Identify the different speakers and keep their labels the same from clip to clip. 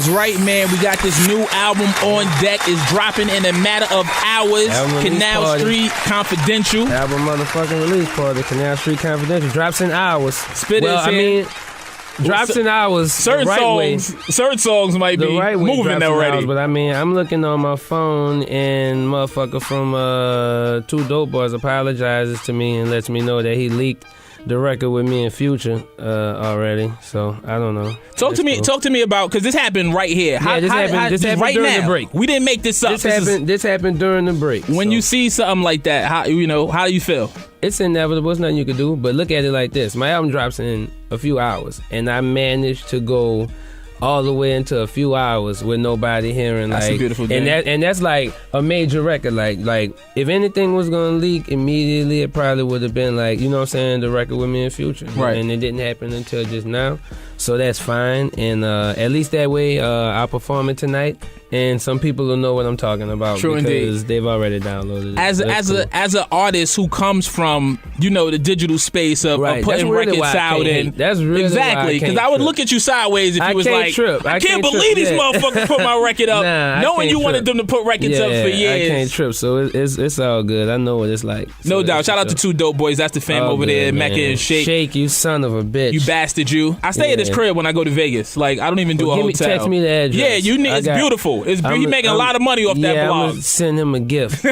Speaker 1: is right, man. We got this new album on deck. It's dropping in a matter of hours. Canal Street Confidential.
Speaker 2: Album motherfucking release party. Canal Street Confidential. Drops in hours.
Speaker 1: Spit it.
Speaker 2: Drops in hours.
Speaker 1: Certain songs might be moving already.
Speaker 2: Hours, but I mean, I'm looking on my phone and motherfucker from Two Dope Boys apologizes to me and lets me know that he leaked the record with me and Future already. So I don't know.
Speaker 1: Talk to me about, because this happened right here.
Speaker 2: This happened right during the break.
Speaker 1: We didn't make this up.
Speaker 2: This happened during the break.
Speaker 1: When you see something like that, how do you feel?
Speaker 2: It's inevitable. It's nothing you can do. But look at it like this. My album drops in a few hours, and I managed to go all the way into a few hours with nobody hearing.
Speaker 1: That's a beautiful thing.
Speaker 2: And that's like a major record. Like if anything was gonna leak immediately, it probably would have been like, you know what I'm saying, the record with me and Future.
Speaker 1: Right.
Speaker 2: And it didn't happen until just now. So that's fine. And at least that way I'll perform it tonight. And some people will know what I'm talking about.
Speaker 1: True,
Speaker 2: because
Speaker 1: indeed.
Speaker 2: they've already downloaded it.
Speaker 1: As an artist who comes from, the digital space of putting records out, and
Speaker 2: that's really
Speaker 1: exactly, because I would look at you sideways if you was like, I can't believe these motherfuckers put my record up, knowing you wanted them to put records up for years.
Speaker 2: I can't trip, so it's all good. I know what it's like. So
Speaker 1: no doubt. Shout out to Two Dope Boys. That's the fam over there, Mecca and Shake.
Speaker 2: Shake, you son of a bitch.
Speaker 1: You bastard, you. I stay at his crib when I go to Vegas. Like, I don't even do a hotel.
Speaker 2: Text me the address.
Speaker 1: Yeah, it's beautiful. He making a lot of money off that blog.
Speaker 2: I'm gonna send him a gift.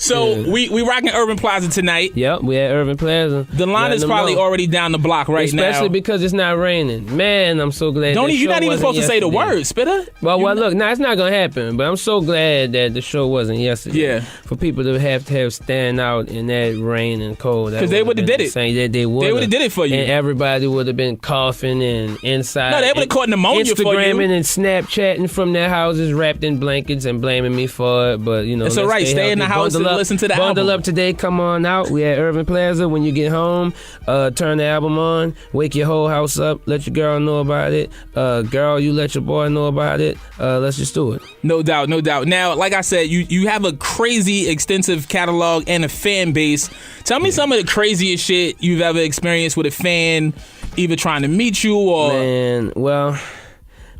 Speaker 1: So we rocking Urban Plaza tonight.
Speaker 2: Yep, we at Urban Plaza.
Speaker 1: The line is probably already down the block right now.
Speaker 2: Especially because it's not raining. Man, I'm so glad.
Speaker 1: You're not even supposed to say the word, Spitter.
Speaker 2: Well, look, it's not gonna happen. But I'm so glad that the show wasn't yesterday.
Speaker 1: Yeah.
Speaker 2: For people to have stand out in that rain and cold.
Speaker 1: Because they would have did it.
Speaker 2: They would have
Speaker 1: did it for you.
Speaker 2: And everybody would have been coughing and inside.
Speaker 1: No, they would have caught pneumonia for you.
Speaker 2: Instagramming and Snapchatting from their houses wrapped in blankets and blaming me for it. But,
Speaker 1: it's all right. Stay in the house and listen to the album.
Speaker 2: Bundle up today. Come on out. We at Urban Plaza. When you get home, turn the album on. Wake your whole house up. Let your girl know about it. Girl, you let your boy know about it. Let's just do it.
Speaker 1: No doubt. Now, like I said, you have a crazy extensive catalog and a fan base. Tell me some of the craziest shit you've ever experienced with a fan, either trying to meet you or...
Speaker 2: Man, well,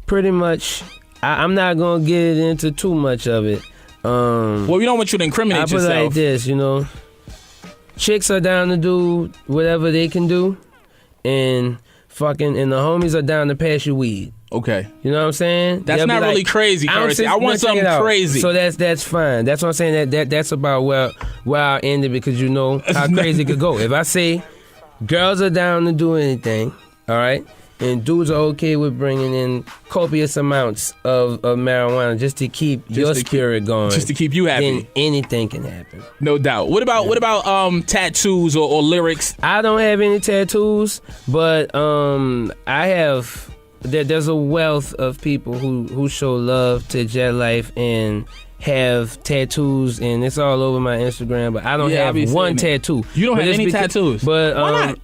Speaker 2: pretty much, I'm not going to get into too much of it.
Speaker 1: Well, we don't want you to incriminate yourself.
Speaker 2: I put it like this, chicks are down to do whatever they can do, and the homies are down to pass you weed.
Speaker 1: Okay.
Speaker 2: You know what I'm saying?
Speaker 1: That's not really crazy, Curren. I want something crazy.
Speaker 2: So that's fine. That's what I'm saying. That's about where I'll end it, because you know how crazy it could go. If I say girls are down to do anything, all right, and dudes are okay with bringing in copious amounts of marijuana just to keep your spirit going,
Speaker 1: just to keep you happy,
Speaker 2: then anything can happen.
Speaker 1: No doubt. What about tattoos or lyrics?
Speaker 2: I don't have any tattoos, but I have. There's a wealth of people who show love to Jet Life and have tattoos, and it's all over my Instagram, but I don't have one tattoo.
Speaker 1: You don't have any tattoos?
Speaker 2: But
Speaker 1: why not?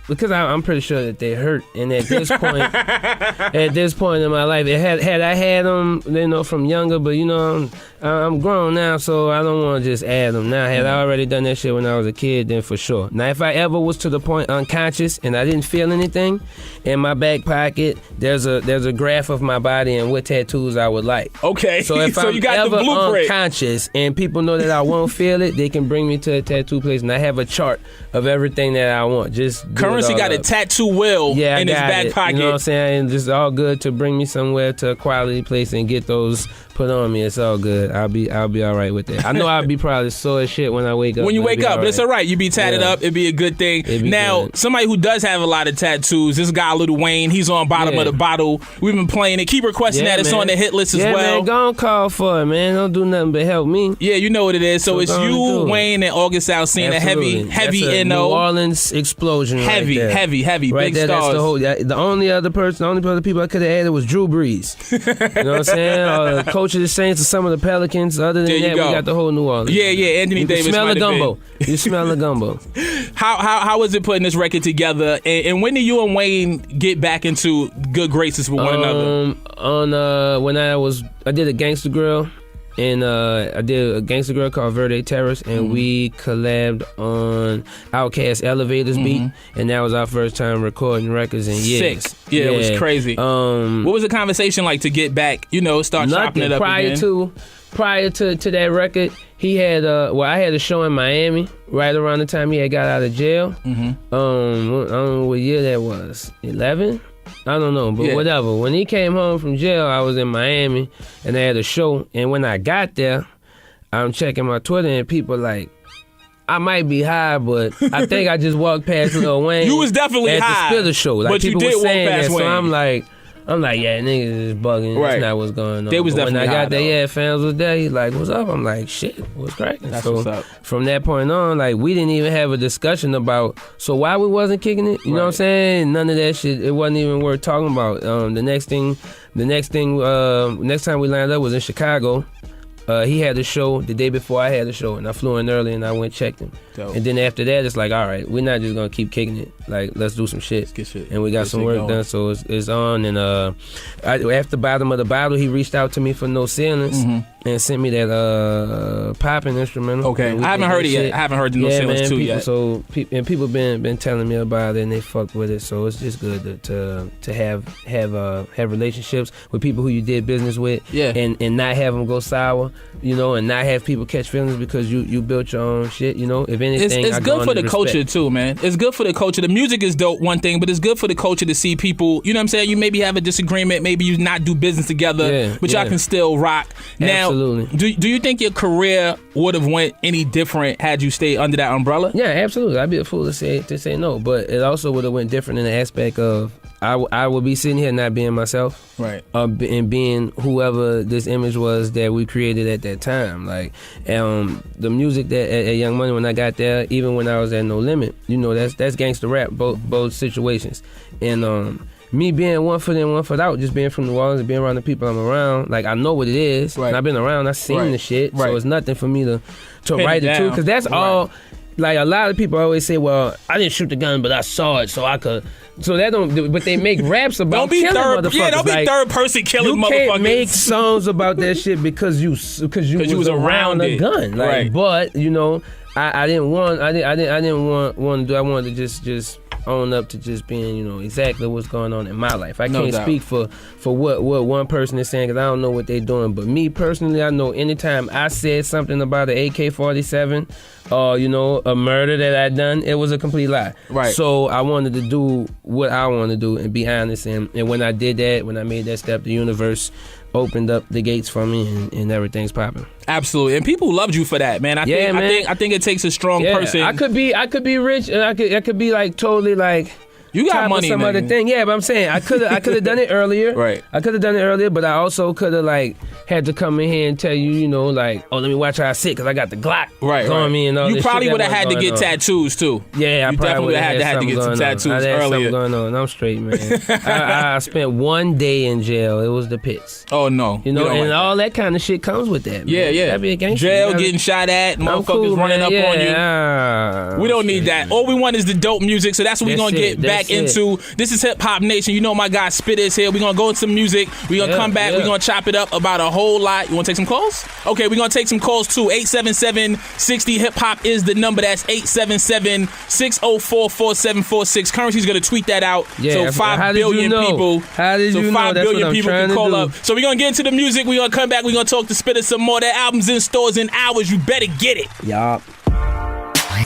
Speaker 2: Because I'm pretty sure that they hurt, and at this point in my life, had I had them, from younger, but I'm grown now, so I don't want to just add them now. Had I already done that shit when I was a kid, then for sure. Now, if I ever was to the point unconscious and I didn't feel anything, in my back pocket there's a graph of my body and what tattoos I would like.
Speaker 1: Okay,
Speaker 2: so if I'm
Speaker 1: you got
Speaker 2: ever
Speaker 1: the blueprint.
Speaker 2: Unconscious and people know that I won't feel it, they can bring me to a tattoo place, and I have a chart of everything that I want. Just
Speaker 1: Currency got a tattoo wheel in his back pocket.
Speaker 2: You know what I'm saying? And just all good to bring me somewhere to a quality place and get those put on me. It's all good. I'll be all right with that. I know I'll be probably sore as shit when I wake up.
Speaker 1: When you wake up, but it's all right. You be tatted up. It'd be a good thing. Now, somebody who does have a lot of tattoos, this guy Lil Wayne, he's on bottom of the bottle. We've been playing it. Keep requesting that. It's on the hit list as well.
Speaker 2: Man, go on, call for it, man. Don't do nothing but help me.
Speaker 1: Yeah, you know what it is. So it's you, Wayne, and August Alsina. Heavy NO.
Speaker 2: New Orleans explosion.
Speaker 1: Heavy.
Speaker 2: Right
Speaker 1: big
Speaker 2: there,
Speaker 1: stars.
Speaker 2: The only other people I could have added was Drew Brees. You know what I'm saying? Or the coach of the Saints or some of the Pelicans. Other than that, we got the whole New Orleans.
Speaker 1: Yeah, Anthony Davis.
Speaker 2: You smell the gumbo. You smell the gumbo.
Speaker 1: How was it putting this record together? And when did you and Wayne get back into good graces with one another?
Speaker 2: When I did a Gangsta Grill And I did a gangster girl called Verde Terrace, and we collabed on Outkast Elevators beat, and that was our first time recording records in years.
Speaker 1: Sick. Yeah, it was crazy. What was the conversation like to get back, start chopping it up again?
Speaker 2: Prior to that record, he had I had a show in Miami right around the time he had got out of jail. I don't know what year that was. 11? I don't know, but whatever. When he came home from jail, I was in Miami, and they had a show. And when I got there, I'm checking my Twitter, and people like, I might be high, but I think I just walked past Lil Wayne.
Speaker 1: You was definitely
Speaker 2: at
Speaker 1: high.
Speaker 2: the Spitter show. Like,
Speaker 1: but
Speaker 2: people
Speaker 1: you did
Speaker 2: were saying
Speaker 1: walk past
Speaker 2: that,
Speaker 1: Wayne.
Speaker 2: So I'm like, yeah, niggas is bugging.
Speaker 1: Right.
Speaker 2: That's not what's going on.
Speaker 1: They was
Speaker 2: but when I
Speaker 1: definitely
Speaker 2: got
Speaker 1: high,
Speaker 2: there, fans was there. He's like, what's up? I'm like, shit, what's cracking?
Speaker 1: That's
Speaker 2: so
Speaker 1: what's up.
Speaker 2: From that point on, like, we didn't even have a discussion about, so why we wasn't kicking it? You know what I'm saying? None of that shit. It wasn't even worth talking about. Next time we lined up was in Chicago. He had a show the day before I had a show, and I flew in early and I went checked him.
Speaker 1: Dope.
Speaker 2: And then after that, it's like, all right, we're not just gonna keep kicking it. Like, let's do some shit.
Speaker 1: Let's get shit.
Speaker 2: And we got some work done, so it's on. And after Bottom of the Bottle, he reached out to me for No Ceilings and sent me that popping instrumental.
Speaker 1: Okay, I haven't heard it yet. I haven't heard the No Ceilings 2 yet.
Speaker 2: So people been telling me about it, and they fucked with it. So it's just good to have relationships with people who you did business with, and not have them go sour, and not have people catch feelings because you built your own shit. If anything,
Speaker 1: it's good for the culture too, man. It's good for the culture. The music is dope, one thing, but it's good for the culture to see people. You know what I'm saying? You maybe have a disagreement, maybe you not do business together, but y'all can still rock. Now,
Speaker 2: absolutely.
Speaker 1: Do you think your career would have went any different had you stayed under that umbrella?
Speaker 2: Yeah, absolutely. I'd be a fool to say no, but it also would have went different in the aspect of I would be sitting here not being myself,
Speaker 1: right,
Speaker 2: and being whoever this image was that we created at that time. Like, the music that at Young Money, when I got there, even when I was at No Limit, that's gangster rap, both situations, and me being one foot in, one foot out, just being from New Orleans and being around the people I'm around, like, I know what it is.
Speaker 1: Right.
Speaker 2: And I've been around, I've seen the shit, so it's nothing for me to write it to, because that's all. Like, a lot of people always say, well, I didn't shoot the gun, but I saw it, so I could. So that don't. But they make raps about killing motherfuckers.
Speaker 1: Yeah, don't be third person killing motherfuckers.
Speaker 2: You can't make songs about that shit because you was around a gun. Like,
Speaker 1: right.
Speaker 2: But I didn't want to do. I wanted to just own up to just being exactly what's going on in my life. I can't speak for what one person is saying because I don't know what they're doing. But me personally, I know anytime I said something about an AK-47 or a murder that I done, it was a complete lie.
Speaker 1: Right.
Speaker 2: So I wanted to do what I want to do and be honest. And when I did that, when I made that step, the universe opened up the gates for me, and everything's popping.
Speaker 1: Absolutely, and people loved you for that, man. I think it takes a strong person.
Speaker 2: I could be rich, and I could be like totally like.
Speaker 1: You got money,
Speaker 2: some other thing, yeah. But I'm saying I could have done it earlier.
Speaker 1: Right.
Speaker 2: I could have done it earlier, but I also could have had to come in here and tell you, let me watch how I sit because I got the Glock on me and all.
Speaker 1: You probably would have had to get tattoos too.
Speaker 2: Yeah,
Speaker 1: you definitely would have had to get some tattoos earlier.
Speaker 2: Going on. I'm straight, man. I spent 1 day in jail. It was the pits.
Speaker 1: Oh no,
Speaker 2: and all that kind of shit comes with that. Man.
Speaker 1: Yeah.
Speaker 2: That'd be a gangster.
Speaker 1: Jail, getting shot at, motherfuckers running up on you. We don't need that. All we want is the dope music. So that's what we're gonna get back into. This is Hip Hop Nation. You know my guy Spit is here. We're going to go into some music. We're going to come back. We're going to chop it up about a whole lot. You want to take some calls? Okay, we're going to take some calls too. 877-60 Hip Hop is the number. That's 877-604-4746. Currency's going to tweet that out.
Speaker 2: Yeah,
Speaker 1: so 5 billion people.
Speaker 2: How did you know?
Speaker 1: 5
Speaker 2: That's
Speaker 1: billion
Speaker 2: what I'm
Speaker 1: people
Speaker 2: trying
Speaker 1: can
Speaker 2: to
Speaker 1: call
Speaker 2: do.
Speaker 1: up. So we're going to get into the music. We're going to come back. We're going to talk to Spitter some more. That album's in stores in hours. You better get it.
Speaker 2: Yup.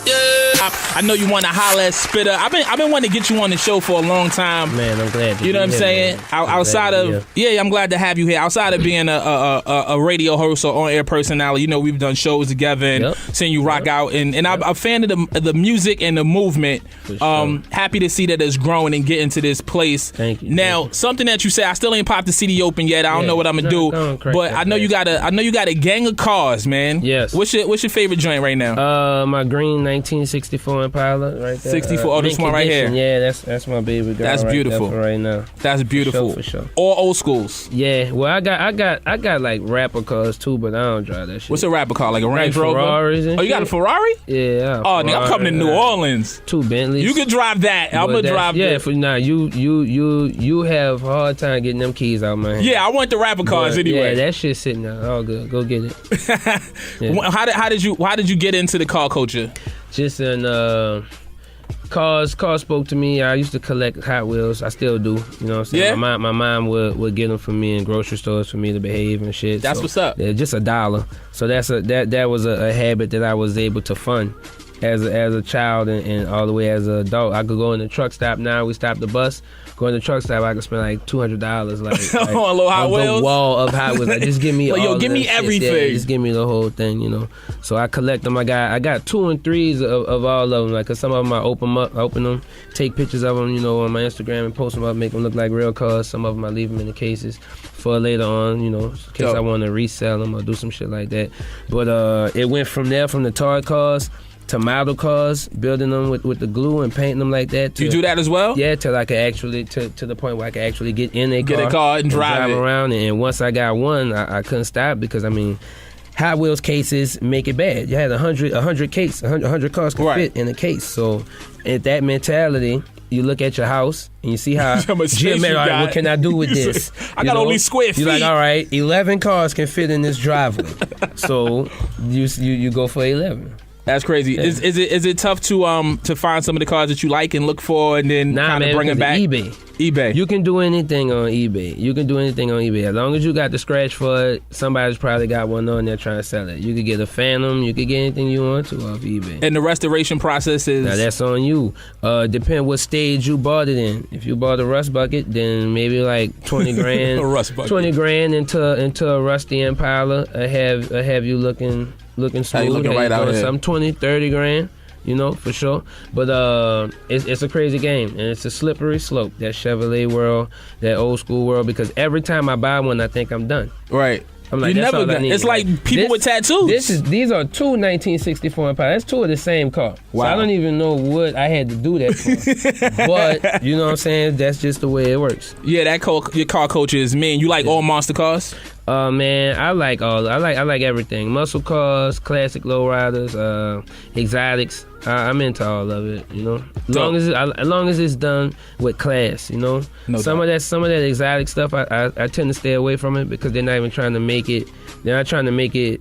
Speaker 1: I know you want to holler at Spitter. I've been wanting to get you on the show for a long time.
Speaker 2: Man, I'm glad
Speaker 1: you know what I'm saying. Outside of I'm glad to have you here. Outside of being a radio host or on air personality, we've done shows together and seen you rock out. And I'm a fan of the music and the movement.
Speaker 2: Sure.
Speaker 1: Happy to see that it's growing and getting to this place.
Speaker 2: Thank you.
Speaker 1: Now, something that you say, I still ain't popped the CD open yet. I don't know what I'm gonna do, but I know you got a gang of cars, man.
Speaker 2: Yes.
Speaker 1: What's your favorite joint right now?
Speaker 2: My green 1960 64 Impala right there.
Speaker 1: 64. This one right here.
Speaker 2: Yeah, that's my baby girl.
Speaker 1: That's beautiful.
Speaker 2: Right now.
Speaker 1: That's beautiful.
Speaker 2: For sure.
Speaker 1: All old schools.
Speaker 2: Yeah. Well, I got like rapper cars too, but I don't drive that shit.
Speaker 1: What's a rapper car? Like a Range Rover?
Speaker 2: Ferraris and
Speaker 1: you got a Ferrari?
Speaker 2: Yeah.
Speaker 1: Oh, nigga, I'm coming to New Orleans.
Speaker 2: 2 Bentleys.
Speaker 1: You can drive that. I'm gonna drive.
Speaker 2: Yeah. You have a hard time getting them keys out, man.
Speaker 1: Yeah, I want the rapper cars anyway.
Speaker 2: Yeah, that shit's sitting there. All good. Go get it.
Speaker 1: Yeah. How did you get into the car culture?
Speaker 2: Just in cars spoke to me. I used to collect Hot Wheels. I still do. You know what I'm saying?
Speaker 1: Yeah.
Speaker 2: My mom would get them for me in grocery stores for me to behave and shit.
Speaker 1: That's what's up.
Speaker 2: Yeah, just $1. So that was a habit that I was able to fund as a child and all the way as an adult. I could go in the truck stop. Now we stop the bus. Go in the truck stop. I could spend like $200 like
Speaker 1: on a little Hot Wheels.
Speaker 2: The wall of Hot Wheels. Like, just give me all.
Speaker 1: Give me everything.
Speaker 2: Yeah, just give me the whole thing. You know. So I collect them. I got 2 and 3s of all of them. Like, cause some of them I open them, take pictures of them. You know, on my Instagram and post them up, make them look like real cars. Some of them I leave them in the cases for later on. You know, in case I want to resell them or do some shit like that. But it went from there, from the toy cars to model cars, building them with the glue and painting them like that.
Speaker 1: You do that as well?
Speaker 2: Yeah, till I could actually to the point where I could actually get in a
Speaker 1: car and drive
Speaker 2: around. And once I got one, I couldn't stop because I mean, Hot Wheels cases make it bad. You had 100 cars could fit in a case. So, at that mentality, you look at your house and you see how what can I do with this?
Speaker 1: I got only square feet.
Speaker 2: You're like, all right, 11 cars can fit in this driveway. So you go for 11.
Speaker 1: That's crazy. Yeah. Is it tough to find some of the cars that you like and look for and then kind of bring them back? eBay.
Speaker 2: You can do anything on eBay. As long as you got the scratch for it, somebody's probably got one on there trying to sell it. You could get a Phantom. You could get anything you want to off eBay.
Speaker 1: And the restoration process is?
Speaker 2: Now that's on you. Depend what stage you bought it in. If you bought a rust bucket, then maybe like 20 grand.
Speaker 1: A rust bucket.
Speaker 2: 20 grand into a rusty Impala. I have you looking smooth.
Speaker 1: Looking right out here.
Speaker 2: Some 20, 30 grand, you know, for sure. But it's a crazy game, and it's a slippery slope, that Chevrolet world, that old school world, because every time I buy one, I think I'm done.
Speaker 1: Right.
Speaker 2: I'm like,
Speaker 1: it's like people with tattoos.
Speaker 2: These are 2 1964 Impala. That's 2 of the same car.
Speaker 1: Wow.
Speaker 2: So I don't even know what I had to do that for. But you know what I'm saying? That's just the way it works.
Speaker 1: Yeah, your car culture is mean. You like all monster cars?
Speaker 2: Man, I like everything. Muscle cars, classic lowriders, exotics. I'm into all of it, you know. As long as it's done with class, you know. Some of that exotic stuff, I tend to stay away from it because they're not even trying to make it. They're not trying to make it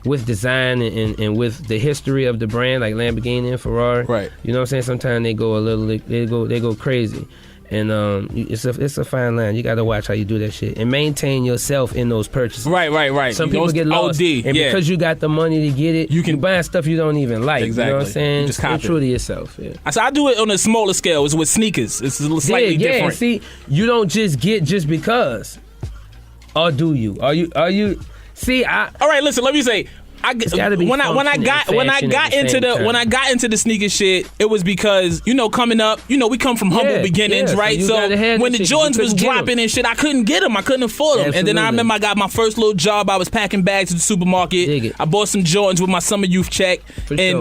Speaker 2: with design and with the history of the brand, like Lamborghini and Ferrari.
Speaker 1: Right.
Speaker 2: You know what I'm saying? Sometimes they go crazy. And it's a fine line. You got to watch how you do that shit and maintain yourself in those purchases.
Speaker 1: Right.
Speaker 2: Some people get lost, and because you got the money to get it, you can buy stuff you don't even like.
Speaker 1: Exactly.
Speaker 2: You know what I'm saying?
Speaker 1: Just copy.
Speaker 2: Stay true to yourself. Yeah.
Speaker 1: So I do it on a smaller scale. It's with sneakers. It's a little slightly different.
Speaker 2: See, you don't just get just because, or do you? Are you? See, all
Speaker 1: right. Listen, let me say. When I got into the sneaker shit, it was because, you know, coming up, you know, we come from humble beginnings, right? So when the Jordans was dropping and shit, I couldn't get them. I couldn't afford them. Absolutely. And then I remember I got my first little job. I was packing bags at the supermarket. I bought some Jordans with my summer youth check.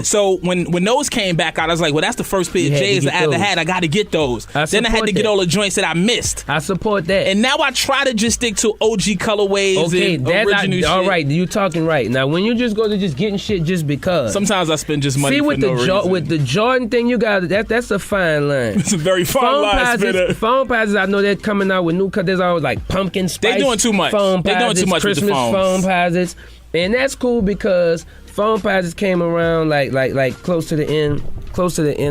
Speaker 1: So when those came back out, I was like, well, that's the first pair of J's that I ever had. I got to get those. Then I had to get all the joints that I missed.
Speaker 2: I support that.
Speaker 1: And now I try to just stick to OG colorways and original shit.
Speaker 2: All right, you talking right. Now, when you just go to just getting shit just because.
Speaker 1: Sometimes I spend just money for no reason.
Speaker 2: With the Jordan thing, you got that's a fine line.
Speaker 1: It's a very fine line, Spitter.
Speaker 2: Phone posits, I know they're coming out with new cut. There's always like pumpkin spice.
Speaker 1: They're doing too much. They're doing too much
Speaker 2: Christmas
Speaker 1: with the phones.
Speaker 2: Phone posits, and that's cool because phone posits came around like close to the end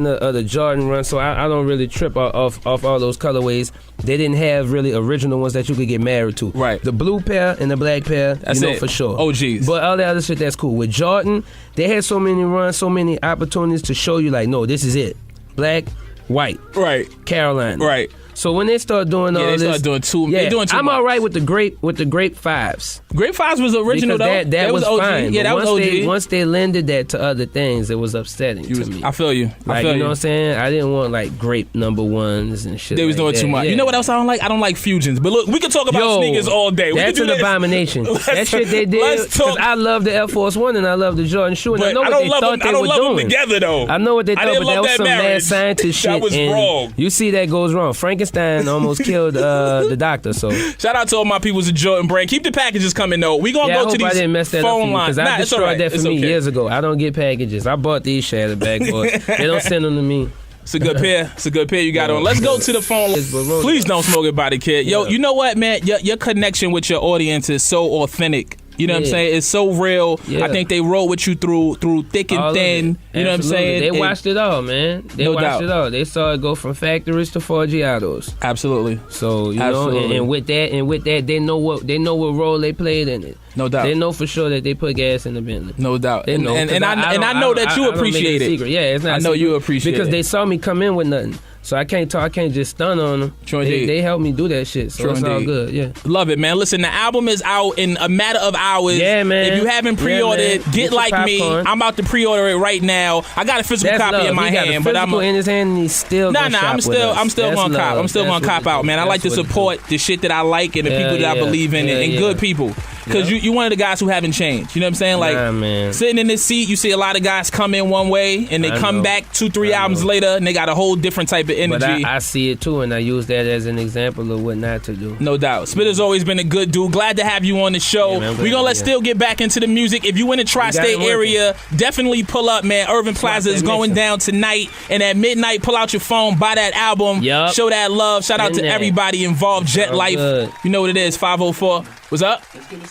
Speaker 2: of the Jordan run. So I don't really trip off all those colorways. They didn't have really original ones that you could get married to.
Speaker 1: Right.
Speaker 2: The blue pair and the black pair,
Speaker 1: that's
Speaker 2: you know, for sure.
Speaker 1: OGs.
Speaker 2: But all the other shit, that's cool. With Jordan, they had so many runs, so many opportunities to show you like, no, this is it. Black, white.
Speaker 1: Right.
Speaker 2: Carolina.
Speaker 1: Right.
Speaker 2: So when they start doing all
Speaker 1: they
Speaker 2: this,
Speaker 1: start doing too.
Speaker 2: Yeah,
Speaker 1: they doing too
Speaker 2: I'm
Speaker 1: much.
Speaker 2: all right with the grape 5s.
Speaker 1: Grape 5s was original
Speaker 2: because
Speaker 1: though.
Speaker 2: That was
Speaker 1: OG.
Speaker 2: fine.
Speaker 1: Yeah, that was OG.
Speaker 2: Once they lended that to other things, it was upsetting to me.
Speaker 1: I feel you.
Speaker 2: Like, you know what I'm saying? I didn't want like grape number 1s and shit.
Speaker 1: They was doing too much.
Speaker 2: Yeah.
Speaker 1: You know what else I don't like? I don't like fusions. But look, we can talk about sneakers all day.
Speaker 2: That's an abomination. That shit they did. Because I love the Air Force One and I love the Jordan shoe. And I know what they thought they were doing.
Speaker 1: I don't love them together though.
Speaker 2: I know what they thought, but that was some mad scientist shit.
Speaker 1: That was wrong.
Speaker 2: You see that goes wrong. Frankenstein almost killed the doctor. So
Speaker 1: shout out to all my peoples at Jordan Brand. Keep the packages coming though. We gonna go to these
Speaker 2: I didn't mess that
Speaker 1: phone lines.
Speaker 2: Because I destroyed that for me years ago. I don't get packages. I bought these Shatter Bag boys. They don't send them to me.
Speaker 1: It's a good pair. It's a good pair you got on. Let's go to the phone. Please don't smoke it by the kid. Yo, you know what, man? Your connection with your audience is so authentic. You know what I'm saying? It's so real. Yeah. I think they roll with you through thick and all thin. You know what I'm saying?
Speaker 2: They watched it all, man. They watched it all. They saw it go from factories to Forgiatos.
Speaker 1: Absolutely.
Speaker 2: So you know, and with that, they know what role they played in it.
Speaker 1: No doubt.
Speaker 2: They know for sure that they put gas in the Bentley.
Speaker 1: No doubt.
Speaker 2: They know,
Speaker 1: and I know that you appreciate it.
Speaker 2: Yeah, it's not.
Speaker 1: I know you appreciate it
Speaker 2: because they saw me come in with nothing. So I can't just stun on them. They helped me do that shit. So it's all good. Yeah.
Speaker 1: Love it, man. Listen, the album is out in a matter of hours.
Speaker 2: Yeah, man.
Speaker 1: If you haven't pre-ordered, get like me. I'm about to pre-order it right now. I got a physical copy in my hand, but I'm
Speaker 2: in his hand and he's still
Speaker 1: I'm still gonna cop. I'm still gonna cop out, man. I like to support the shit that I like and the people that I believe in and good people. Because you're one of the guys who haven't changed. You know what I'm saying? Like, sitting in this seat, you see a lot of guys come in one way and they come back 2-3 albums later and they got a whole different type of energy.
Speaker 2: But I see it too, and I use that as an example of what not to do.
Speaker 1: No doubt. Spitter's always been a good dude. Glad to have you on the show. We're going to Still get back into the music. If you in the tri-state area, definitely pull up, man. Irving Plaza is going down tonight. And at midnight, pull out your phone, buy that album, show that love. Shout out to everybody involved. Jet Life. You know what it is, 504. What's up?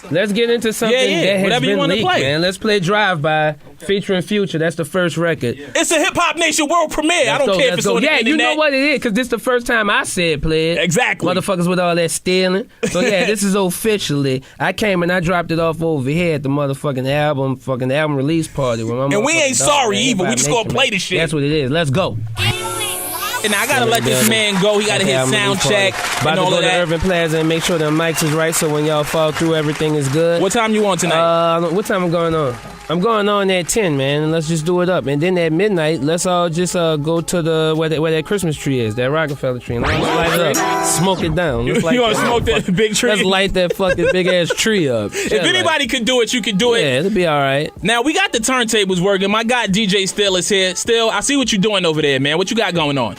Speaker 2: Let's get into something that has
Speaker 1: whatever
Speaker 2: been
Speaker 1: you want to play,
Speaker 2: man. Let's play Drive By featuring Future. That's the first record.
Speaker 1: It's a Hip Hop Nation world premiere. I don't care if it's on the internet.
Speaker 2: You know what it is, because this the first time I said play it.
Speaker 1: Exactly.
Speaker 2: Motherfuckers with all that stealing. So this is officially. I came and I dropped it off over here at the motherfucking album release party.
Speaker 1: And we ain't sorry either. We just gonna play the shit.
Speaker 2: That's what it is. Let's go.
Speaker 1: And I gotta let this man go. He gotta hit sound check and all of that.
Speaker 2: Irving Plaza and make sure the mics is right so when y'all fall through, everything is good.
Speaker 1: What time you on tonight?
Speaker 2: What time I'm going on? I'm going on at 10, man, and let's just do it up. And then at midnight, let's all just go to where that Christmas tree is, that Rockefeller tree. And let's light it up. Smoke it down.
Speaker 1: You want to smoke that big tree?
Speaker 2: Let's light that fucking big-ass tree up.
Speaker 1: If anybody could do it, you could do it.
Speaker 2: Yeah, it'll be all right.
Speaker 1: Now, we got the turntables working. My guy DJ Still is here. Still, I see what you're doing over there, man. What you got going on?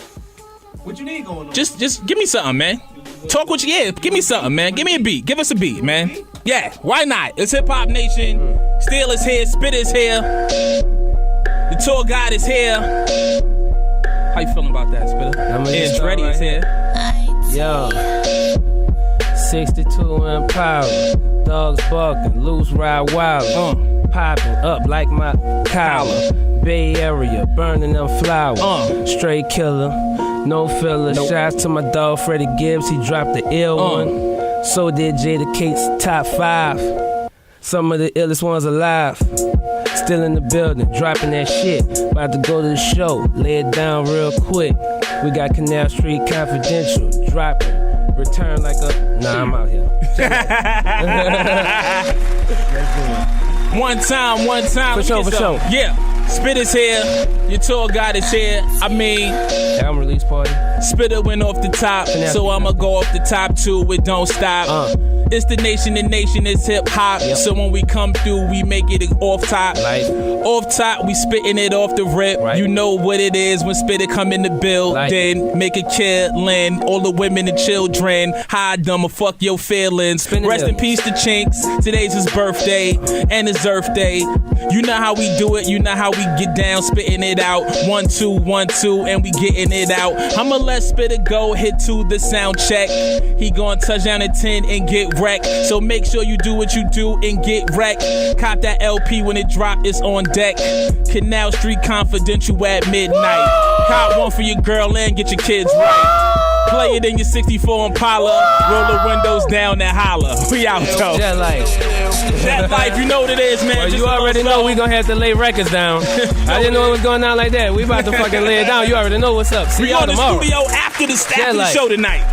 Speaker 3: What you need going on?
Speaker 1: Just give me something, man. Talk what you give me something, man. Give me a beat. Give us a beat, man. Yeah, why not? It's Hip Hop Nation. Still is here. Spit is here. The tour guide is here. How you feeling about that, Spitter? Edge Ready is here.
Speaker 2: Yo, 62 in power. Dogs barking. Loose ride wild. Popping up like my collar. Bay Area, burning them flowers. Straight killer, no filler. Shots to my dog Freddie Gibbs, he dropped the ill one. So did Jada Kate's top 5. Some of the illest ones alive. Still in the building, dropping that shit. About to go to the show, lay it down real quick. We got Canal Street Confidential, dropping. Return like a... Nah, I'm out here.
Speaker 1: One time.
Speaker 2: For sure.
Speaker 1: Yeah. Spit is here. Your tour guide is here. I mean,
Speaker 2: album release party.
Speaker 1: Spitter went off the top, so I'ma go off the top too. It don't stop. It's the nation is hip hop. So when we come through, we make it off top. Off top, we spitting it off the rip. You know what it is when Spitter come in the building. Make a killing. All the women and children hide them or fuck your feelings. Rest in peace to Chinks. Today's his birthday and his Earth Day. You know how we do it. You know how we get down, spitting it out. 1, 2, 1, 2, and we getting it out. I'ma let Spitter go, hit to the sound check. He gon' touch down at 10 and get wrecked. So make sure you do what you do and get wrecked. Cop that LP when it drop, it's on deck. Canal Street Confidential at midnight. Cop one for your girl and get your kids right. Play it in your 64 Impala. Roll the windows down and holla. We out, though.
Speaker 2: That life.
Speaker 1: That life, you know what it is, man.
Speaker 2: Well, you already know we gonna have to lay records down. I didn't know it was going down like that. We about to fucking lay it down. You already know what's up. See y'all tomorrow.
Speaker 1: We on the studio after the show tonight.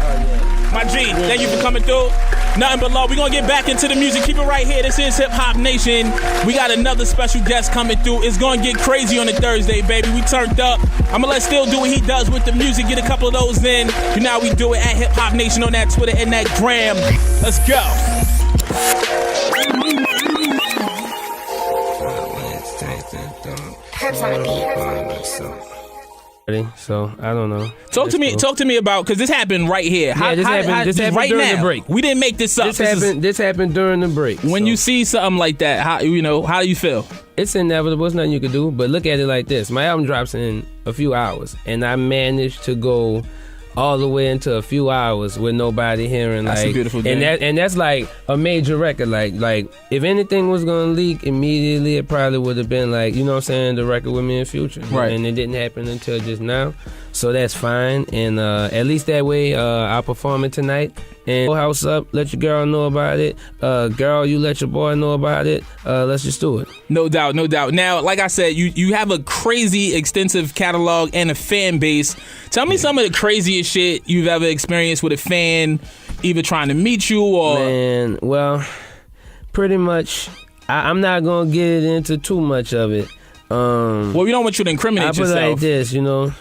Speaker 1: My G, thank you for coming through. Nothing but love. We're going to get back into the music. Keep it right here. This is Hip Hop Nation. We got another special guest coming through. It's going to get crazy on a Thursday, baby. We turned up. I'm going to let Still do what he does with the music. Get a couple of those in. You know how we do it at Hip Hop Nation on that Twitter and that gram. Let's go.
Speaker 2: So I don't know.
Speaker 1: Talk to me about, because this happened right here.
Speaker 2: This happened
Speaker 1: right
Speaker 2: during
Speaker 1: now.
Speaker 2: the break.
Speaker 1: We didn't make this up.
Speaker 2: This happened during the break.
Speaker 1: When you see something like that, how do you feel?
Speaker 2: It's inevitable. It's nothing you can do. But look at it like this: my album drops in a few hours, and I managed to go all the way into a few hours with nobody hearing.
Speaker 1: That's a beautiful thing.
Speaker 2: And that's like a major record. Like if anything was gonna leak immediately, it probably would have been like, you know what I'm saying, the record with me in Future.
Speaker 1: Right.
Speaker 2: And it didn't happen until just now. So that's fine. And at least that way, I'll perform it tonight. And go house up, let your girl know about it. Girl, you let your boy know about it. Let's just do it.
Speaker 1: No doubt. Now, like I said, you have a crazy extensive catalog and a fan base. Tell me some of the craziest shit you've ever experienced with a fan, either trying to meet you or...
Speaker 2: Man, well, pretty much, I'm not going to get into too much of it.
Speaker 1: Well, we don't want you to incriminate yourself.
Speaker 2: I put it like this, you know.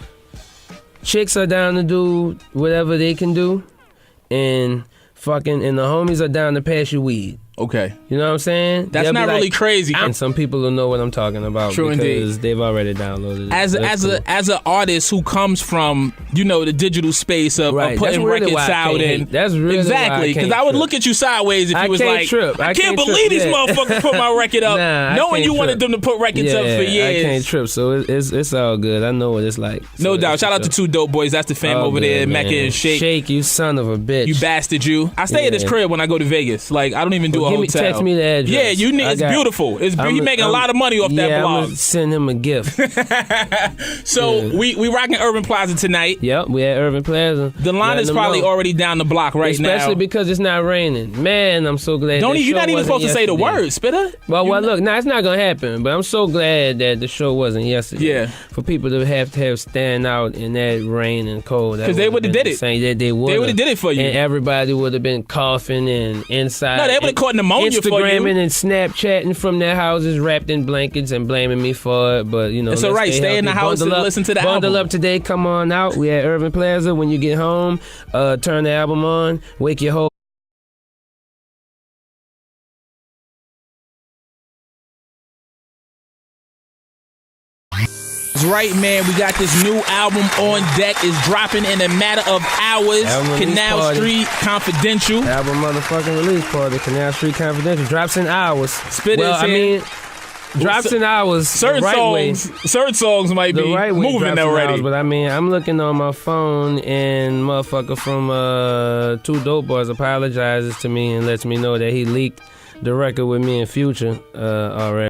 Speaker 2: Chicks are down to do whatever they can do, and the homies are down to pass you weed.
Speaker 1: Okay.
Speaker 2: You know what I'm saying?
Speaker 1: That's not really crazy.
Speaker 2: And some people will know what I'm talking about.
Speaker 1: True
Speaker 2: because
Speaker 1: indeed.
Speaker 2: They've already downloaded it.
Speaker 1: As an artist who comes from, the digital space of putting records out, and
Speaker 2: that's really
Speaker 1: exactly, because I would look at you sideways if you was like, I can't believe these motherfuckers put my record up, knowing you wanted them to put records up for years.
Speaker 2: I can't trip, so it's all good. I know what it's like.
Speaker 1: No doubt. Shout out to Two Dope Boys. That's the fam over there, Mecca and Shake.
Speaker 2: Shake, you son of a bitch.
Speaker 1: You bastard, you. I stay at his crib when I go to Vegas. Like, I don't even do a hotel.
Speaker 2: Text me the address.
Speaker 1: Yeah, you need. It's beautiful. He making a lot of money off that blog.
Speaker 2: I'm gonna send him a gift.
Speaker 1: So we rocking Urban Plaza tonight.
Speaker 2: Yep, we at Urban Plaza.
Speaker 1: The line is probably already down the block right now.
Speaker 2: Especially because it's not raining. Man, I'm so glad.
Speaker 1: You're not even supposed to say the word, Spitter.
Speaker 2: Well, look, it's not gonna happen. But I'm so glad that the show wasn't yesterday.
Speaker 1: Yeah.
Speaker 2: For people to have stand out in that rain and cold.
Speaker 1: Because they would have did it.
Speaker 2: They would have
Speaker 1: did it for you.
Speaker 2: And everybody would have been coughing and inside.
Speaker 1: No, they would have caught pneumonia for you.
Speaker 2: Instagramming and Snapchatting from their houses wrapped in blankets and blaming me for it. But,
Speaker 1: it's all right. Stay in the house and listen to the album.
Speaker 2: Bundle up today. Come on out. We at Urban Plaza. When you get home, turn the album on. Wake your whole...
Speaker 1: Right, man, we got this new album on deck. It's dropping in a matter of hours. Canal Street Confidential.
Speaker 2: Album motherfucking release party. Canal Street Confidential. Drops in hours. Drops in hours.
Speaker 1: Certain songs might be moving already.
Speaker 2: But I'm looking on my phone, and motherfucker from Two Dope Boys apologizes to me and lets me know that he leaked the record with me in Future already.